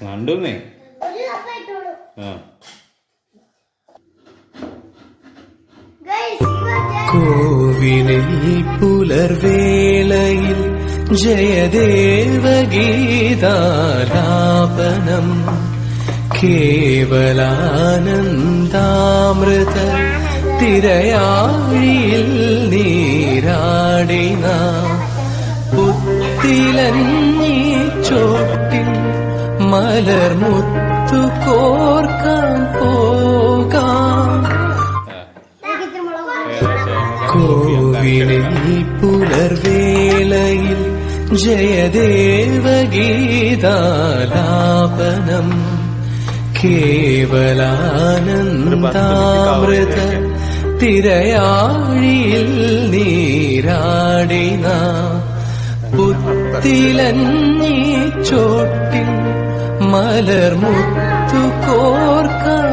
കണ്ടുന്നേ കോവിലിൽ പുലർവേളയിൽ ജയദേവഗീതാലാപനം കേവലാനന്ദാമൃത തിരയാഴിയിൽ നീരാടിന പുത്തിലഞ്ഞി ചോട്ടിൽ മലർമുത്തു കോർക്കാൻ പോകാം കോവിലിൽ പുലർവേളയിൽ ജയദേവഗീതാലാപനം കേവലാനന്ദാമൃത തിരയാഴിയിൽ നീരാടിന പുത്തിലഞ്ഞി ചോട്ടിൽ മലർമുത്തു കോർക്കാൻ